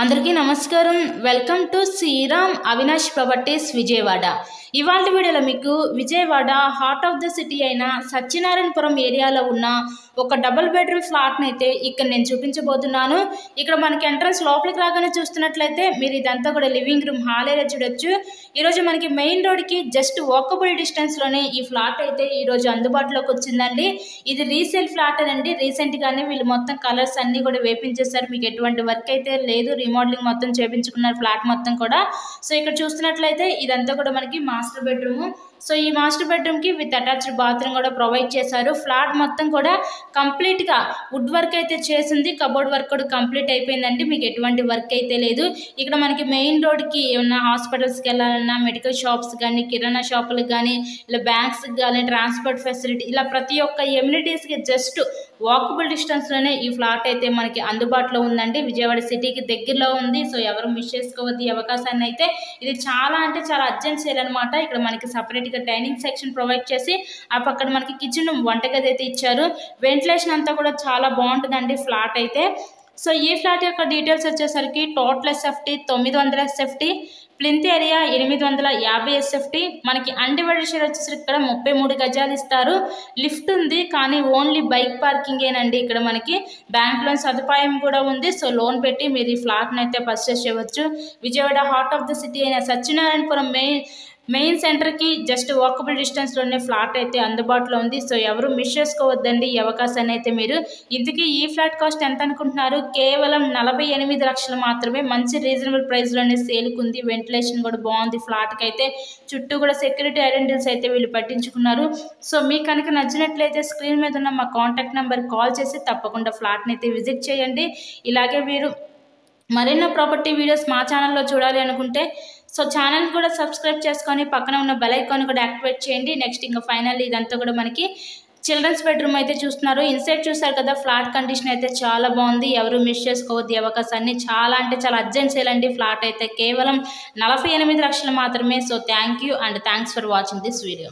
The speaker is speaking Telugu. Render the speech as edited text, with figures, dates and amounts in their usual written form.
అందరికీ నమస్కారం. Welcome to Sriram Avinash properties Vijayawada. ఇవాళ వీడియోలో మీకు Vijayawada heart of the city అయిన సత్యనారాయణపురం ఏరియాలో ఉన్న ఒక డబుల్ బెడ్రూమ్ ఫ్లాట్ని అయితే ఇక్కడ నేను చూపించబోతున్నాను. ఇక్కడ మనకి ఎంట్రన్స్ లోపలికి రాగానే చూస్తున్నట్లయితే మీరు ఇదంతా కూడా లివింగ్ రూమ్, హాల్ ఏరియా చూడొచ్చు. ఈరోజు మనకి మెయిన్ రోడ్కి జస్ట్ వాకబుల్ డిస్టెన్స్లోనే ఈ ఫ్లాట్ అయితే ఈరోజు అందుబాటులోకి వచ్చిందండి. ఇది రీసేల్ ఫ్లాట్ అండి. రీసెంట్గానే వీళ్ళు మొత్తం కలర్స్ అన్నీ కూడా వేపించేస్తారు. మీకు ఎటువంటి వర్క్ అయితే లేదు, రీమోడలింగ్ మొత్తం చేపించుకున్నారు ఫ్లాట్ మొత్తం కూడా. సో ఇక్కడ చూస్తున్నట్లయితే ఇదంతా కూడా మనకి మాస్టర్ బెడ్రూమ్. సో ఈ మాస్టర్ బెడ్రూమ్కి విత్ అటాచ్డ్ బాత్రూమ్ కూడా ప్రొవైడ్ చేశారు. ఫ్లాట్ మొత్తం కూడా కంప్లీట్గా వుడ్ వర్క్ అయితే చేసింది. కబోర్డ్ వర్క్ కూడా కంప్లీట్ అయిపోయిందండి. మీకు ఎటువంటి వర్క్ అయితే లేదు. ఇక్కడ మనకి మెయిన్ రోడ్కి ఏమన్నా హాస్పిటల్స్కి వెళ్ళాలన్నా, మెడికల్ షాప్స్ కానీ, కిరాణా షాపులకు కానీ, ఇలా బ్యాంక్స్కి కానీ, ట్రాన్స్పోర్ట్ ఫెసిలిటీ, ఇలా ప్రతి ఒక్క ఎమ్యూనిటీస్కి జస్ట్ వాకబుల్ డిస్టెన్స్లోనే ఈ ఫ్లాట్ అయితే మనకి అందుబాటులో ఉందండి. విజయవాడ సిటీకి దగ్గరలో ఉంది. సో ఎవరు మిస్ చేసుకోవద్దు ఈ అవకాశాన్ని అయితే. ఇది చాలా అంటే చాలా అర్జెంట్ సేల్ అనమాట. ఇక్కడ మనకి సపరేట్గా డైనింగ్ సెక్షన్ ప్రొవైడ్ చేసి ఆ పక్కన మనకి కిచెన్, వంటగది అయితే ఇచ్చారు. వెంటిలేషన్ అంతా కూడా చాలా బాగుంటుందండి ఫ్లాట్ అయితే. సో ఈ ఫ్లాట్ యొక్క డీటెయిల్స్ వచ్చేసరికి total SFT 900 SFT, plinth area 850 SFT, మనకి అన్డివైడెడ్ షేర్ వచ్చేసరికి ఇక్కడ 33 గజాలు ఇస్తారు. లిఫ్ట్ ఉంది కానీ ఓన్లీ బైక్ పార్కింగేనండి. ఇక్కడ మనకి బ్యాంక్ లోన్ సదుపాయం కూడా ఉంది. సో లోన్ పెట్టి మీరు ఈ ఫ్లాట్ని అయితే పర్చేస్ చేయవచ్చు. Vijayawada heart of the city అయిన సత్యనారాయణపురం మెయిన్ సెంటర్కి జస్ట్ వాకబుల్ డిస్టెన్స్లోనే ఫ్లాట్ అయితే అందుబాటులో ఉంది. సో ఎవరు మిస్ చేసుకోవద్దండి ఈ అవకాశాన్ని అయితే మీరు. ఇంతకీ ఈ ఫ్లాట్ కాస్ట్ ఎంత అనుకుంటున్నారు? కేవలం 48 లక్షలు మాత్రమే. మంచి రీజనబుల్ ప్రైస్లోనే సేల్కుంది. వెంటిలేషన్ కూడా బాగుంది ఫ్లాట్కి అయితే. చుట్టూ కూడా సెక్యూరిటీ ఐడెంటిటీస్ అయితే వీళ్ళు పట్టించుకున్నారు. సో మీకు కనుక నచ్చినట్లయితే స్క్రీన్ మీద ఉన్న మా కాంటాక్ట్ నెంబర్ కాల్ చేసి తప్పకుండా ఫ్లాట్ని అయితే విజిట్ చేయండి. ఇలాగే మీరు మరిన్న ప్రాపర్టీ వీడియోస్ మా ఛానల్లో చూడాలి అనుకుంటే సో ఛానల్ కూడా సబ్స్క్రైబ్ చేసుకొని పక్కన ఉన్న బెల్ ఐకాన్ కూడా యాక్టివేట్ చేయండి. నెక్స్ట్ ఇంకా ఫైనల్లీ ఇదంతా కూడా మనకి చిల్డ్రన్స్ బెడ్రూమ్ అయితే చూస్తున్నారు. ఇన్సైడ్ చూసారు కదా, ఫ్లాట్ కండిషన్ అయితే చాలా బాగుంది. ఎవరు మిస్ చేసుకోవద్దు ఈ అవకాశాన్ని. చాలా అంటే చాలా అర్జెంట్ సేల్ అండి. ఫ్లాట్ అయితే కేవలం 48 లక్షలు మాత్రమే. So thank you and thanks for watching this video.